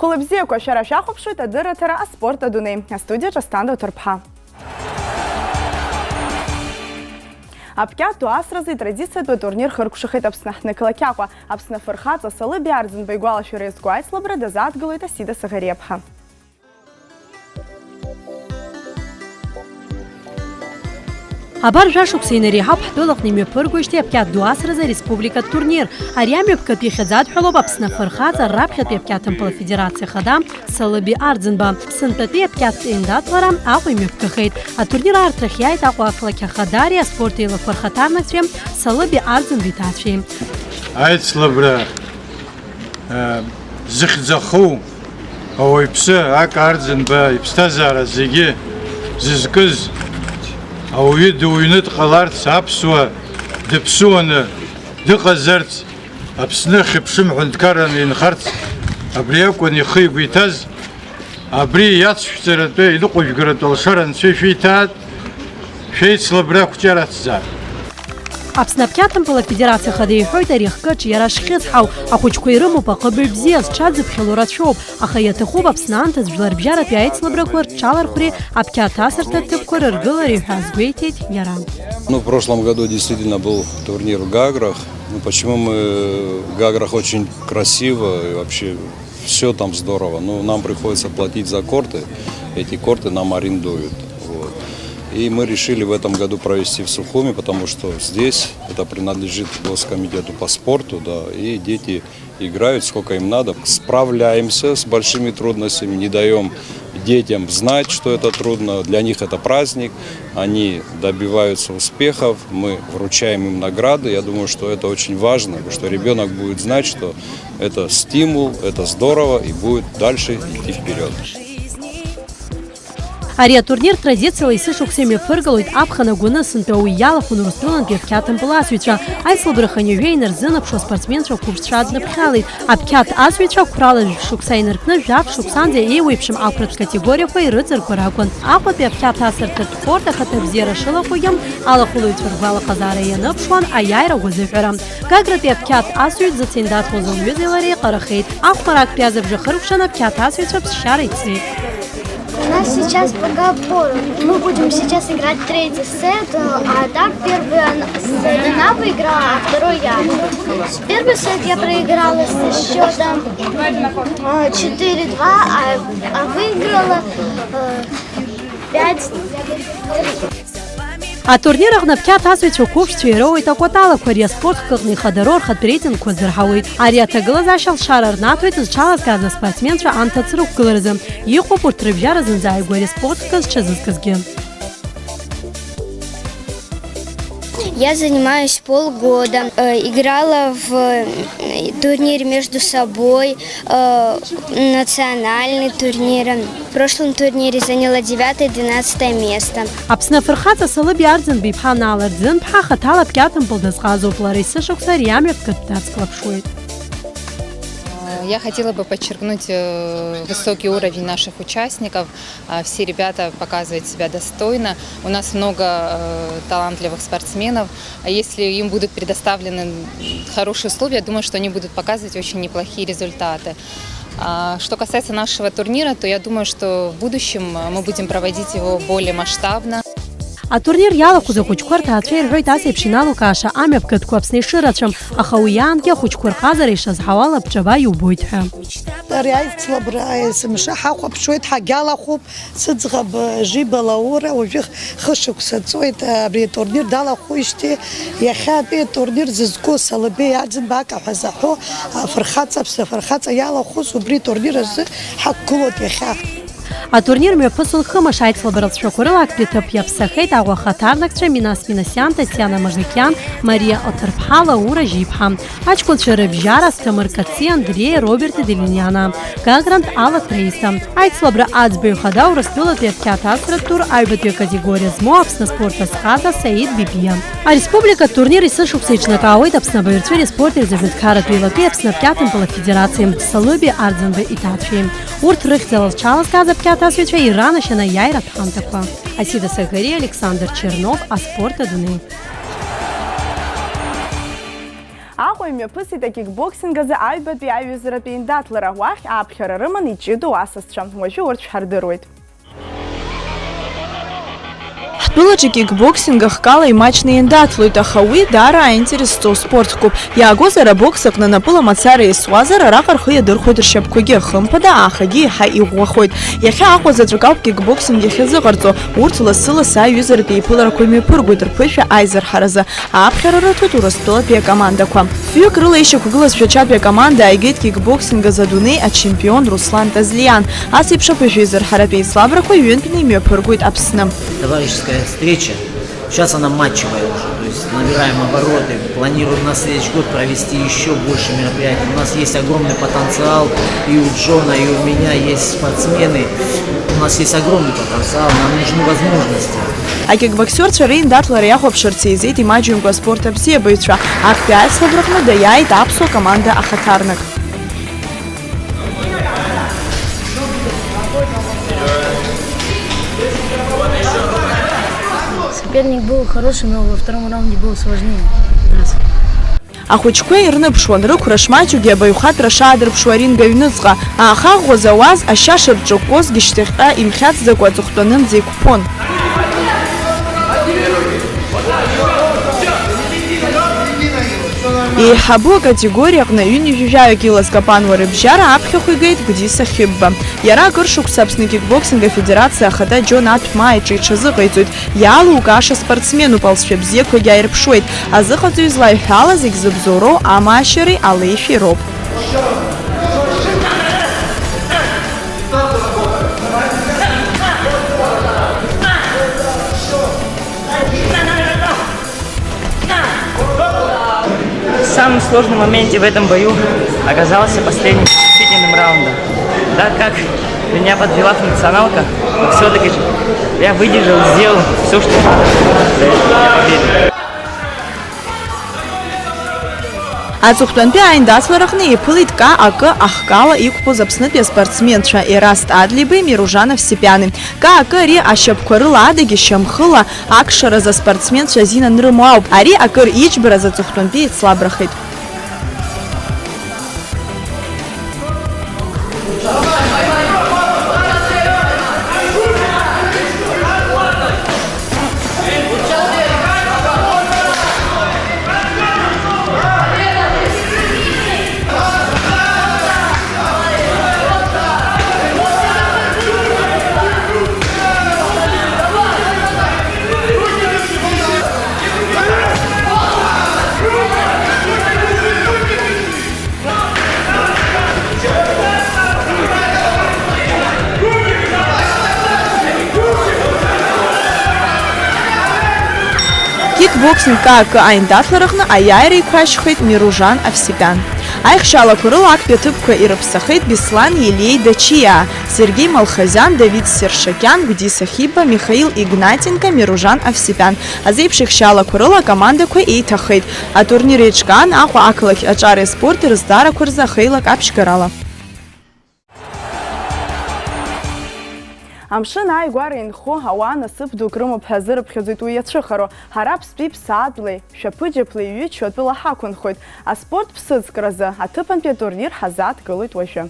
Хулыбзияква шара шахопшуит адыратара аспорта Дуней. Студия Частанда Турпха. Апкят туасразы традиция турнир хыркушахет апснахны калакяква. Апсна фырхаца салы биарзин байгуала шурез гуайслабра дазат галует асида сагарепха. Абар жашук сейнери хаб хдолок ними пыргуишти апкят дуасраза республика турнир. Ариами апкат ехадзад хулоб апсна фырхаца рабхат апкятым пала федерация хадам салаби ардзинба. Сынтати апкят индат варам ахуими апкахейт. А турнир артрахяйт аху аклакя хадария спорта ила фырхатарнаксвем салаби ардзин витатвем. Айцлабра зихзаху ауипса ак ардзинба ипстазара зиги зизкыз Ауид уйнет қаларц апсуа дыпсуаны дыҟазарц Аԥсны хьыԥшым ҳәынҭқарран инхарц абри акәын ихы игәы иҭаз абри иацшәҵаратәы иныҟәыжәгаратәы алшара анцәа шәиҭаат шәеицлабра қәҷараҭзаап. Аԥсны апкятым пала федерация хадеиҳәоит арихкаҿ иара шхьыҵҳау ахәыҷқәа ирымоуп аҟыбаҩ бзиа зҽаӡыԥхьало рацәоуп, аха иаҭахуп Аԥсны аамҭаз жәларбжьаратәи аицлабрақәа рҽалархәреи апкят асырҭа ҭыԥқәа рыргылареи ҳәа азгәеиҭеит иара. В прошлом году действительно был турнир в Гаграх. Почему мы в Гаграх очень красиво и вообще все там здорово. Но нам приходится платить за корты. Эти корты нам арендуют. И мы решили в этом году провести в Сухуми, потому что здесь это принадлежит Госкомитету по спорту, да, и дети играют сколько им надо. Справляемся с большими трудностями, не даем детям знать, что это трудно. Для них это праздник, они добиваются успехов, мы вручаем им награды. Я думаю, что это очень важно, что ребенок будет знать, что это стимул, это здорово и будет дальше идти вперед. Ария турнир традициялы исышуксеми фыргалуит апхана гуны сынтауи ялахун руструнан певкятым пыласвича. Айслабраханю вейнер зынапшо спортсменшо курсшадны пхалит. Апкят асвича курала шуксайныркны жав шуксанзе эйуипшим апрат категорияху и рыцар куракун. Апат певкят асыртыт спорта хатабзера шылахуям алахулуит выргвала казара янапшуан аяйра гузыферам. Гагра певкят асвич зацендат хозыл юзелари карахейт. Ахмарак пязов жахарукшана певкят асвича псшарый цвет. У нас сейчас пока мы будем сейчас играть третий сет, а так первый она выиграла, а второй я. Первый сет я проиграла с счетом 4-2, а выиграла 5-3. А турнирах на пкят асвичу купшчу ироуит акватала квария спорт хкыгни хадарор хатбрейтин козырхауит. Ария тагыла зашал шарар натуит зчалас газа спортсменша Анта Црук гылырзым. Иху пуртрыбжара зынзай гвари спорт хкыз чазыскызги. Я занимаюсь полгода. Играла в турнире между собой, национальный турнир. В прошлом турнире заняла 9-12 место. Аԥсны фырхаҵа салыби ардзын бипҳа налардзын ԥҳа хатала пкятым пылдазҟазоуп лара исышықәса ариамҩа дацклаԥшуеит. Я хотела бы подчеркнуть высокий уровень наших участников. Все ребята показывают себя достойно. У нас много талантливых спортсменов. А если им будут предоставлены хорошие условия, я думаю, что они будут показывать очень неплохие результаты. Что касается нашего турнира, то я думаю, что в будущем мы будем проводить его более масштабно. А турнир ялаху за хучкварта ацвер ройт асеп шиналу каша амя пкатку апсны шырачам, аха уянке хучквар хазари шазхавала пчава юбуит ха. Айцлабра смша хахвапшуит хагялахуп сыцгаб жибала ура ужих хышукса цойт абри турнир далахуишти яхабе турнир зызку салбе ядзин бака хазаху фархаца фархаца ялаху субри турнир з хаккулот яха. А турнир мепысыл хымаш айцлабырат шокурыла актитып япсахейт агва хатарнакча Минас Минасян, Татьяна Мажикян, Мария Отарпхала, Ура Жипхам. Ачкулча Рыбжара, Стамыркаци, Андрей, Роберт и Делиняна. Гагрант Алла Трейста. Айцлабра Ацбею Хадау растула певкят асратур, айбатве категория змо, апсна спорта схаза, Саид Бибия. А республика турнир исышук сейчнака ауит апсна баирцвери спорта изавиткара туилапи апсна пятым пала федерациям Салуби, Ардзанве и Татве. Урт рыхтелал чалас каза пкят асвича и ранашана яйра тхантаква. Асида Сагари, Александр Чернов, а спорта Дуней. Ахуемя пысыта кикбоксингазы айбатви айвизерапейн датлара уах апхера рыман ичиду асасчам. Уажу урч хардырует. Пылачи кикбоксингах кала и матчные индатлуют, а хауи дара интересу спортку. Я гозара боксак на напыла мацара и суазара рахар хуя дырхует шапкуге хымпада, а хаги ха и уахует. Яхя ахуа затрагал кикбоксинг яхя гарцо, уртла сыла са юзер пи пылара куйми пыргуйтер пыфя айзер хараза, а апхерара тут урастыла пия команда квам. Фью крыла еще кугылас фьюча пия команда айгет кикбоксинга задуней, а чемпион Руслан Тазлиян. А сипша пыфюзер харапей слабра куй юнпиный мё пыргует апсным. Товарищеская встреча. Сейчас она матчевая уже, то есть набираем обороты, планируем на следующий год провести еще больше мероприятий. У нас есть огромный потенциал, и у Джона, и у меня есть спортсмены. У нас есть огромный потенциал, нам нужны возможности. А кикбоксер Чарейн Датлар яху обширцейзе и маджунга спорта все быстро. А в 5 слабрахну да я и тапсу команда Ахатарнак. Соперник был хороший, но во втором раунде был сложнее. Ахучкwe ирныԥшуан рықәрашмаҷугьы абаҩхатәра шаадырԥшуа аринга аҩныҵҟа, аахаӷәӷәа зауаз ашьа шырҿыкәкәозгьы шьҭахьҟа имхьаҵӡакәа аҵыхәтәанынӡа иқәԥон. Еиҳабу акатегориаҟны ҩынҩажәаҩык илазкапануа рыбжьара аԥхьахә игеит Гәдиса Хьыбба. Иара акыр шықәса Аԥсны кикбоксинг афедерациа ахада Џьон Аҭәмааиҿы иҽазыҟаиҵоит. Иалукааша спортсменуп алҵшәа бзиақәагьы ааирԥшуеит. Азыҟаҵаҩ злаиҳәала зегь зыбзоуроу амаашьареи алеишәеи роуп. В самом сложном моменте в этом бою оказался последним решительным раундом. Так как меня подвела функционалка, но все-таки я выдержал, сделал все, что надо для победы. Аҵыхәтәантәи аиндаҭлараҟны иԥылеит К.А.К. ахкала иқәԥоз Аԥснытәи аспортсменцәа Ераст Адлеиби, Миружан Овсепиани. К.А.К. ари ашьапқәа рыла адагьы шьамхыла акшараз аспортсменцәа азинан рымоу ауп. Ари акыр иџьбараз аҵыхәтәантәи иацлабрахеит. Кикбоксинг К.А.К. аиндаҭлараҟны аиааира иқәашьхеит Миружан Овсепиан. Аихшьалақәа рыла актәи аҭыԥқәа ирыԥсахеит Беслан Елеи Дачиа, Сергей Малхазиан, Давид Сершакиан, Гәдиса Хьыбба, Михаил Игнатенко, Миружан Овсепиан. Азеиԥш ихшьалақәа рыла акомандақәа еиҭахеит. Атурнир еиҿкаан Аҟәа ақалақь аҿареи аспорти рызҵаарақәа рзы ахеилак аԥшьгарала. Амшын ааигәара инхо ауаа насыԥ дук рымоуп ҳәа азырыԥхьаӡоит уи иацәыхароу. Ҳара Аԥстәи Ԥсааҭлеи, Шәаԥыџьаԥлеи ҩычатәыла ҳақәынхоит. Аспорт ԥсыӡкразы аҭыԥантәи атурнир ҳазааҭгылоит уажәы.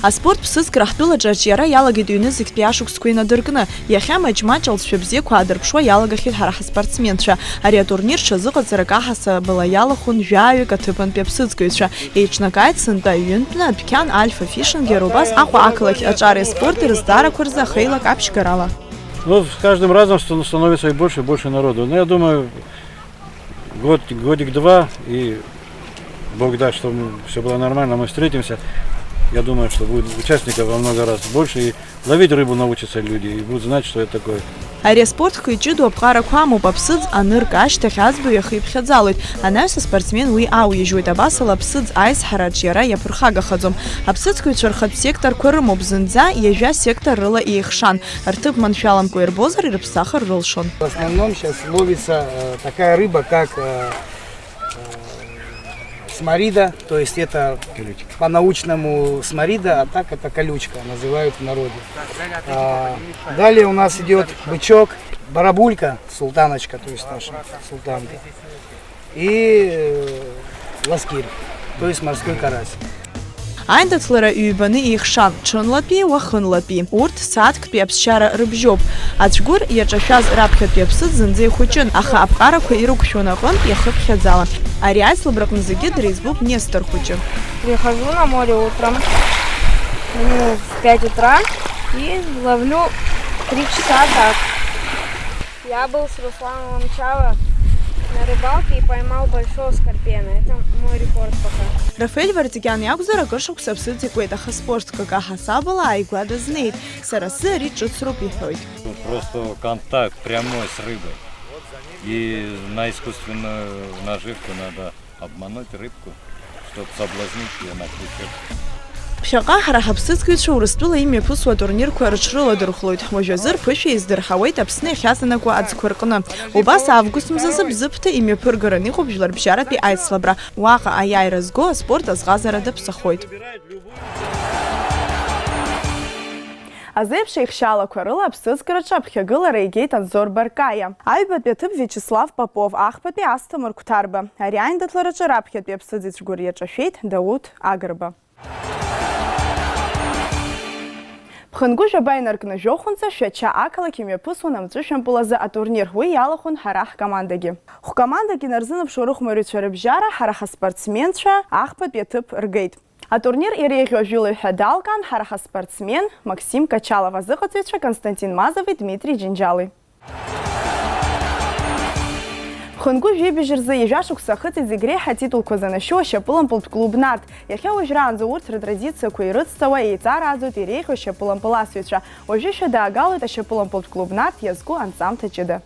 Аспорт ԥсыӡкра ҳтәылаҿы аҿиара иалагеит ҩны зегьтәи ашықәсқәа инадыркны. Иахьа маҷ-маҷ алҵшәа бзиақәа аадырԥшуа иалагахьеит ҳара ҳаспортсменцәа. Ари атурнир ҽазыҟаҵарак аҳасабала иалахәын жәаҩык аҭыԥантәи аԥсыӡкаҩцәа. Еиҿнакааит сынтәа ҩынтәны адәқьан Альфа Фишингер убас Аҟәа ақалақь аҿареи аспорти рызҵаарақәа рзы ахеилак аԥшьгарала. Ну, с каждым разом становится и больше народу. Но я думаю, годик-два, и Бог даст, что все было нормально, мы встретимся. Я думаю, что будет участников во много раз больше, и ловить рыбу научатся люди, и будут знать, что это такое. Ари аспортқәа иҷыду аԥҟарақәа амоуп. Аԥсыӡ анырк ашьҭахь аӡбаҩ иахиԥхьаӡалоит. Анаҩс аспортсмен уи ауижьуеит. Абасала аԥсыӡ аизҳара аҿиара иаԥырхагахаӡом. Аԥсыӡкаҩцәа рхатә секторқәа рымоуп. Зынӡа иажәа сектор рыла иеихшан. Рҭыԥ маншәаламкәа ирбозар ирыԥсахыр рылшон. В основном сейчас ловится такая рыба, как смарида, то есть это по-научному смарида, а так это колючка, называют в народе. Далее у нас идет бычок, барабулька, султаночка, то есть наша султанка. и ласкирь, то есть морской карась. Айндатлара ҩбаны еихшан, ҽынлатәи, уахынлатәи. Урҭ сааҭктәи аԥсшьара рыбжьоуп. Ацәгәыр иаҿашәаз раԥхьатәи аԥсыӡ зынӡа ихәыҷын, аха аԥҟарақәа ирықәшәон аҟынтә иахыԥхьаӡала. Ари аицлабра аҟны зегьы дреиҵбуп Нестор хәыҷы. Прихожу на море утром, в 5 утра и ловлю 3 часа так. Я был с Русланом Чава на рыбалке и поймал большого скорпиона. Это мой рекорд пока. Рафаэль Вартикиан иакәзар акыр шықәса аԥсыӡ икуеит, аха спортк ҳасабала ааигәа дазнеит. Сара сзы ари ҿыцроуп иҳәоит. Просто контакт прямой с рыбой. И на искусственную наживку надо обмануть рыбку, чтобы соблазнить ее на крючок. Ԥхьаҟа ҳара ҳаԥсыӡкыҩцәа Урыстәыла имҩаԥысуа атурнирқәа рыҽрыладырхәлоит. Уажәазы рԥышәа издырҳауеит Аԥсны иахьазынакуа аӡқәа рҟны. Убас август мзазы Бзыԥҭа имҩаԥыргаран иҟоуп жәларбжьаратәи аицлабра. Уаҟа аиааира зго аспорт азҟазара даԥсахоит. Азеиԥш еихшьалақәа рыла аԥсыӡкраҿы аԥхьагылара игеит Анзор Баркаиа. Аҩбатәи аҭыԥ Вячеслав Попов, ахԥатәи Асҭамыр Қәҭарба. Ари аиндаҭлараҿы раԥхьатәи аԥсыӡ иҵәгәыр иаҿашәеит Дауҭ Агрба. Ԥхынгәыжә аба инаркны жәохәынӡа Шәача ақалақь имҩаԥысуан амҵәышәампылазы атурнир. Уи иалахәын ҳара ҳкомандагьы. Хәкомандак инарзынԥшуа рыхәмарҩцәа рыбжьара ҳара ҳаспортсменцәа ахԥатәи аҭыԥ ргеит. Атурнир иреиӷьу ажәылаҩҳәа далган ҳара ҳаспортсмен Максим Качалов, азыҟаҵаҩцәа Константин Мазови, Дмитрий Џьынџьали. Ԥхынгәыжә ибжьы рзы ижәашықәса ахыҵит зегь реиҳа атитулқәа занашьо ашьапылампылтә клуб Нарт. Иахьа уажәраанӡа урҭ ртрадициақәа ирыцҵауа еиҵарааӡоит иреиӷьу ашьапылампыл асҩцәа. Уажәы шәадаагалоит ашьапылампылтә клуб Нарт иазку анҵамҭа ҷыда.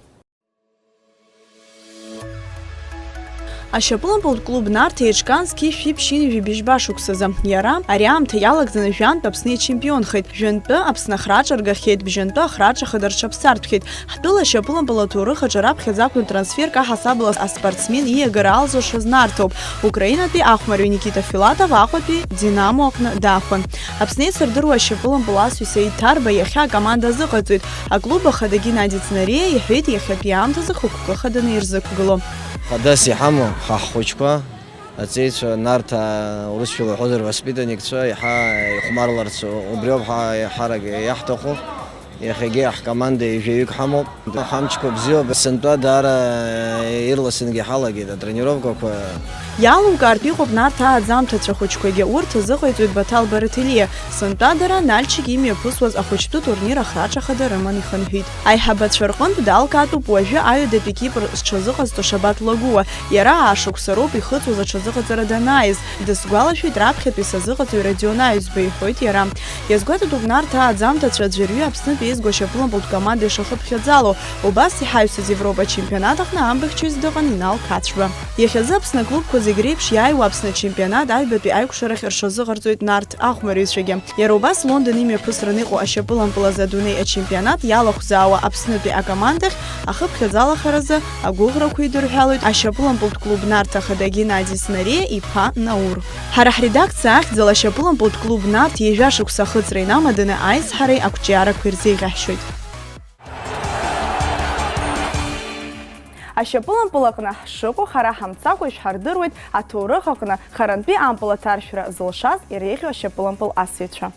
Ашьапылампылтә клуб Нарт еиҿкаан зқьи-шәи-ԥшьини жәибжьба шықәсазы. Иара ари аамҭа иалагӡаны жәантә Аԥсны ичемпионхеит. Жәантәы Аԥсны ахраҿ ргахьеит, бжьантәы ахраҿ ахадырҽаԥсартәхеит. Ҳтәыла ашьапылампыл аҭоурых аҿы раԥхьаӡа акәын трансферк аҳасабала аспортсмен ииагара алзушаз Нарҭоуп. Украинатәи ахәмарҩ Никита Филатов Аҟәатәи Динамо аҟны даахәан. Аԥсны еицырдыруа ашьапылампыл асҩ Саид Ҭарба иахьа акоманда азыҟаҵоит. Аклуб ахада Геннади Ҵнариа иҳәеит иахьатәи аамҭазы хықәкы хаданы ирзықәгыло. Хадас иҳамоу ҳахәыҷқәа ацеицәа Нарҭ урысшәа илҳәозар воспитанникцәа иаҳа ихәмарларц убриоуп ҳарак иаҳҭаху. Иахьагьы ҳкоманда ижәаҩык ҳамоуп. Ҳамчқәа бзиоуп. Сынтәа даара ирласынгьы ҳалагеит атренировкақәа. Иалумкаартә иҟоуп Нарҭ ааӡамҭацәа хәыҷқәагьы. Урҭ азыҟаиҵоит Баҭал Бараҭелиа. Сынтәа Нальчик имҩаԥысуаз ахәыҷтәы турнир ахраҿ ахада рыман ихынҳәит. Аиҳабацәа рҟынтә далкаатәуп уажәы аҩадатәи Кипр зҽазыҟазҵо Шабаҭ Лагуа. Иара аашықәсароуп ихыҵуаз аҽазыҟаҵара данааиз. Дысгәалашәоит раԥхьатәи сазыҟаҵаҩ Радион Аҩӡба, иҳәоит иара. Иазгәаҭатәуп Нарҭ ааӡамҭацәа аӡәырҩы Аԥснытәи еизго ашьапылампылтә команда ишахыԥхьаӡало. Убас иҳаҩсыз Европа чемпионат аҟны амбыхьчаҩыс дыҟан Инал Қацәба. Иахьазы Аԥсны клубқәа зегь реиԥш иааиуа Аԥсны чемпионат аҩбатәи аиқәшарахь рҽазыҟарҵоит Нарҭ ахәмарҩцәагьы. Иара убас Лондон имҩаԥысраны иҟоу ашьапылампылаз адунеи ачемпионат иалахәзаауа Аԥснытәи акомандахь ахыԥхьаӡалахаразы агәыӷрақәа идырҳәалоит ашьапылампылтә клуб Нарҭ ахада Геннади Ҵнариа иԥа Наур. Ҳара ҳредакциа ахьӡала ашьапылампылтә клуб Нарҭ ижәашықәса ахыҵра инамаданы аизҳареи ақәҿиарақәа ирзеиӷьаҳшьоит. Ашьапылампыл аҟны ҳшыҟоу ҳара ҳамцакәа ишҳардыруеит аҭоурых аҟны харантәи ампыл аҭаршәра зылшаз иреиӷьу ашьапылампыл асыҩцәа.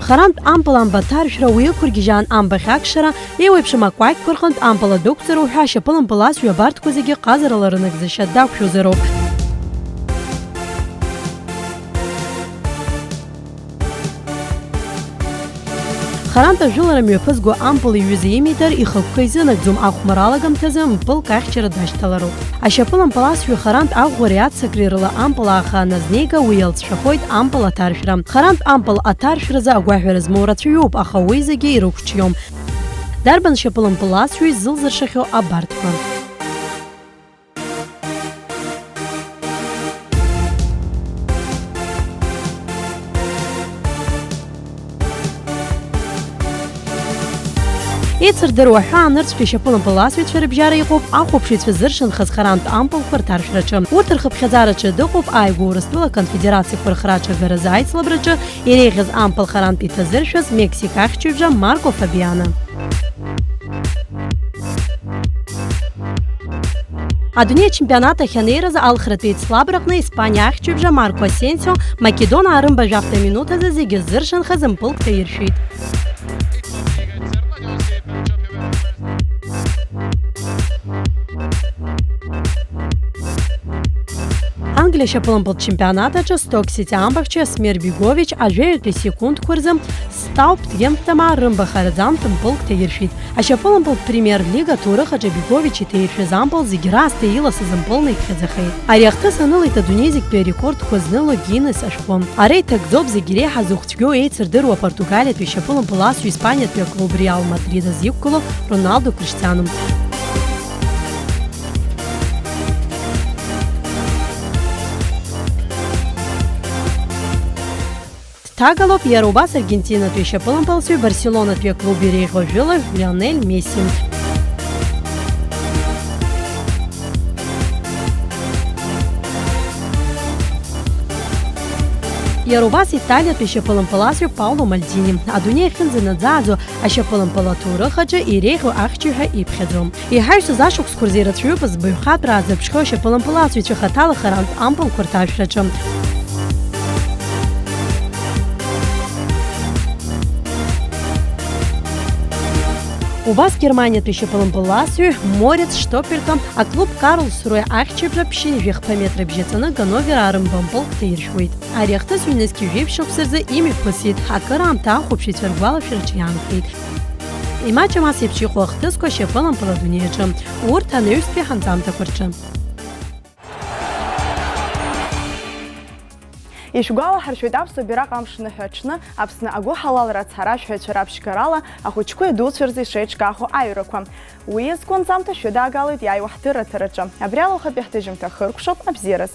Харантә ампыл амбаҭаршәра уи ықәыргьежьаан амбахь акшара, еиуеиԥшым акәакьқәа рҟынтә ампыл адәықәҵароу ҳәа ашьапылампыл асҩы абарҭқәа зегьы ҟазарала рынагӡашьа дақәшәозароуп. Харантә ажәылара мҩаԥызго ампыл иҩыза имитар ихықәкы изынагӡом ахәмар алагамҭазы мпылк ахьчара дашьҭалароуп. Ашьапылампыл асҩы харантә аӷәӷәареи аццакреи рыла ампыл ааха аназнеига уи иалҵшәахоит ампыл аҭаршәра. Харантә ампыл аҭаршәразы агәаҳәара змоу рацәаҩуп, аха уи зегьы ирықәҿиом. Дарбан шьапылампыл асҩы изылзыршахьоу абарҭқәа. Еицырдыруа ҳәа анырцәтәи ашьапылампыл асҩцәа рыбжьара иҟоуп ахәаԥшыҩцәа зыршанхаз харантә ампылқәа рҭаршәраҿы. Урҭ рхыԥхьаӡараҿы дыҟоуп ааигәа Урыстәыла конфедерациақәа рхраҿагаразы аицлабраҿы иреиӷьыз ампыл харантә иҭазыршәыз Мексика ахьчаҩ Марко Фабиана. Адунеи чемпионат ахьанеиразы алхратәи ицлабраҟны Испаниа ахьчыбжа Марко Асенсио Македон арымбажәахәҭа минуҭазы зегьы ззыршанхаз мпылк ҭаиршәит. Англия шьапылампылтә чемпионатаҿы Stoke City амбахьчы Асмир Бигович ажәаҩтәи секундқәа рзы Саутгемптама рымбахараӡамҭа мпылк ҭаиршәит. Ашьапылампылтә премиер-лига аҭоурых аҿы Бигович иҭаиршәыз ампыл зегьы раасҭа иласыз мпылны иԥхьаӡахеит. Ари ахҭыс анылеит адунеи зегьтәи арекордқәа зныло Гиннес ашәҟәы. Ара иҭакӡоуп зегьы реиҳа зыхәцәгьоу еицырдыруа Португалиатәи ашьапылампыл асҩы Испаниатәи аклуб Реал Мадрид азиқәгыло Роналдо Криштиано. Тагалоп Иарубас Аргентинатәи ашьапылампыл асҩы Барселонатәи аклуб иреиӷьу Лионель Месси. Иарубас Италиатәи ашьапылампыл асҩы Пауло Мальдини. Адунеи ахьынӡанаӡааӡо ашьапылампыл аҭоурых аҿы иреиӷьу ахьчаҩҳәа иԥхьаӡом. Иҳаҩсыз ашықәсқәа рзы ирацәаҩуп збаҩхатәра аазыԥшхьоу ашьапылампыл асҩцәа хаҭалахарантә ампылқәа рҭаашәраҿы. Убас Германиатәи ашьапылампыл асҩы Морец Штоперқа аклуб Карлсруе ахьчыбжа ԥшьынжәихԥа метр бжьаҵаны Ганновер арымба мпылк ҭаиршәуеит. Ари ахҭыс ҩнызқьи жәеиԥшь шықәса рзы имҩаԥысит, акыраамҭа ахәаԥшыҩцәа ргәалашәараҿы иаанхеит. Имаҷым ас еиԥш иҟоу ахҭысқәа ашьапылампыл адунеи аҿы, урҭ анаҩстәи ҳанҵамҭақәа рҿы. Ишәгәалаҳаршәоит аԥсуа бираҟ амш ныҳәаҽны Аԥсны агәы ҳалалра ацҳара ашәҳәаҩцәа раԥшьгарала ахәыҷқәеи адуцәа рзы ишеиҿкаахо аҩрақәа. Уи иазку анҵамҭа шәыдаагалоит иааиуа ҳҭыраҭараҿы. Абри ала ухатәи ҳҭыжьымҭа хыркәшоуп. Абзиараз.